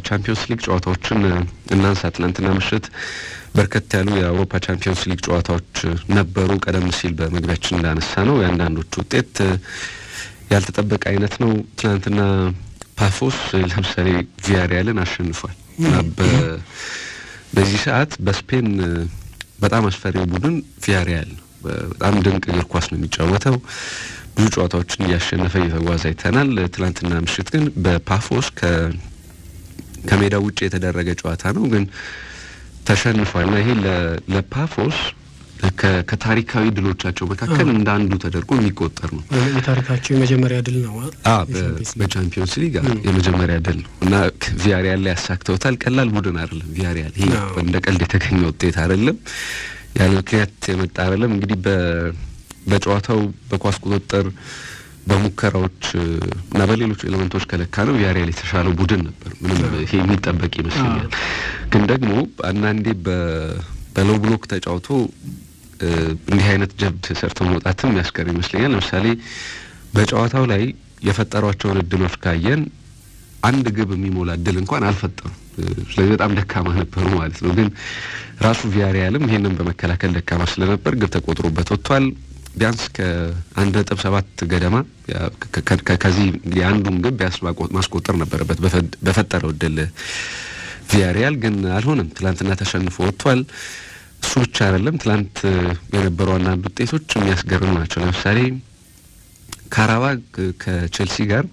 ቻምፒዮንስ ሊግ ጨዋታዎችን እናንሳ። ትናንትና ምሽት በርከት ያሉ የአውሮፓ ቻምፒዮንስ ሊግ ጨዋታዎች ነበሩ። ቀደም ሲል በመግቢያችን እንዳነሳ ነው የአንዳንዶቹ ውጤት ያልተጠበቀ አይነት ነው። ትናንትና ፓፎስ ለምሳሌ ቪያሪያልን አሸንፏል። በዚህ ሰዓት በስፔን በጣም አስፈሪው ቡድን ቪያሪያል በጣም ድንቅ እግር ኳስ ነው የሚጫወተው። ብዙ ጨዋታዎችን እያሸነፈ እየተጓዘ አይተናል። ትናንትና ምሽት ግን በፓፎስ ከሜዳው ውጭ የተደረገ ጨዋታ ነው፣ ግን ተሸንፏል እና ይሄ ለፓፎስ ከታሪካዊ ድሎቻቸው መካከል እንደ አንዱ ተደርጎ የሚቆጠር ነው። የታሪካቸው የመጀመሪያ ድል ነው። በቻምፒዮንስ ሊግ የመጀመሪያ ድል ነው እና ቪያሪያል ላይ ያሳክተውታል። ቀላል ቡድን አይደለም ቪያሪያል። ይሄ እንደ ቀልድ የተገኘ ውጤት አይደለም፣ ያለ ምክንያት የመጣ አይደለም። እንግዲህ በጨዋታው በኳስ ቁጥጥር በሙከራዎች እና በሌሎች ኤሌመንቶች ከለካ ነው ቪያሪያል የተሻለው ቡድን ነበር። ምንም ይሄ የሚጠበቅ ይመስለኛል። ግን ደግሞ አንዳንዴ በሎው ብሎክ ተጫውቶ እንዲህ አይነት ጀብድ ሰርቶ መውጣትም የሚያስቀር ይመስለኛል። ለምሳሌ በጨዋታው ላይ የፈጠሯቸውን እድሎች ካየን አንድ ግብ የሚሞላ እድል እንኳን አልፈጠሩም። ስለዚህ በጣም ደካማ ነበሩ ማለት ነው። ግን ራሱ ቪያሪያልም ይሄንን በመከላከል ደካማ ስለነበር ግብ ተቆጥሮበት ወጥቷል። ቢያንስ ከ1.7 ገደማ ከዚህ እንግዲህ አንዱን ግብ ቢያንስ ማስቆጠር ነበረበት በፈጠረው እድል ቪያሪያል፣ ግን አልሆነም። ትላንትና ተሸንፎ ወጥቷል። እሱ ብቻ አይደለም፣ ትላንት የነበሩ አንዳንድ ውጤቶች የሚያስገርሙ ናቸው። ለምሳሌ ካራባግ ከቼልሲ ጋር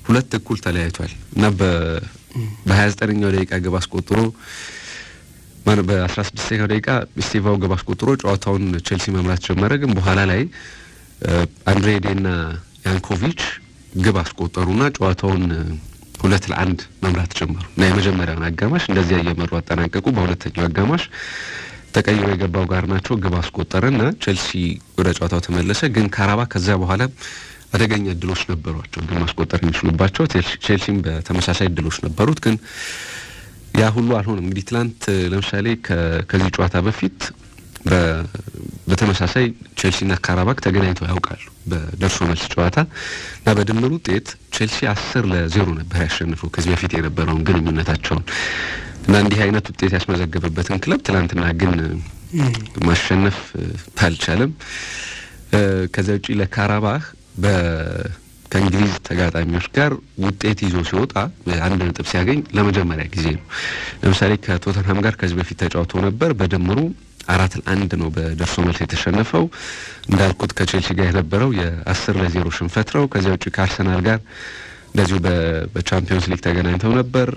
2-2 ተለያይቷል እና በ29ኛው ደቂቃ ግብ አስቆጥሮ በ16ኛው ደቂቃ ስቴቫው ግብ አስቆጥሮ ጨዋታውን ቼልሲ መምራት ጀመረ። ግን በኋላ ላይ አንድሬዴና ያንኮቪች ግብ አስቆጠሩና ጨዋታውን 2-1 መምራት ጀመሩ እና የመጀመሪያውን አጋማሽ እንደዚያ እየመሩ አጠናቀቁ። በሁለተኛው አጋማሽ ተቀይሮ የገባው ጋርናቾ ግብ አስቆጠረና ቼልሲ ወደ ጨዋታው ተመለሰ። ግን ካራባ ከዛ በኋላ አደገኛ እድሎች ነበሯቸው ግን ማስቆጠር የሚችሉባቸው። ቼልሲም በተመሳሳይ እድሎች ነበሩት፣ ግን ያ ሁሉ አልሆነም። እንግዲህ ትላንት ለምሳሌ ከዚህ ጨዋታ በፊት በተመሳሳይ ቼልሲና ካራባክ ተገናኝተው ያውቃሉ በደርሶ መልስ ጨዋታ እና በድምር ውጤት ቼልሲ 10-0 ነበር ያሸነፈው ከዚህ በፊት የነበረውን ግንኙነታቸውን እና እንዲህ አይነት ውጤት ያስመዘገበበትን ክለብ ትላንትና ግን ማሸነፍ አልቻለም። ከዛ ውጪ ለካራባክ ከእንግሊዝ ተጋጣሚዎች ጋር ውጤት ይዞ ሲወጣ 1 ነጥብ ሲያገኝ ለመጀመሪያ ጊዜ ነው። ለምሳሌ ከቶተንሃም ጋር ከዚህ በፊት ተጫውቶ ነበር። በድምሩ 4-1 ነው በደርሶ መልስ የተሸነፈው። እንዳልኩት ከቼልሲ ጋር የነበረው የ10-0 ሽንፈት ነው። ከዚያ ውጪ ከአርሰናል ጋር እንደዚሁ በቻምፒዮንስ ሊግ ተገናኝተው ነበር።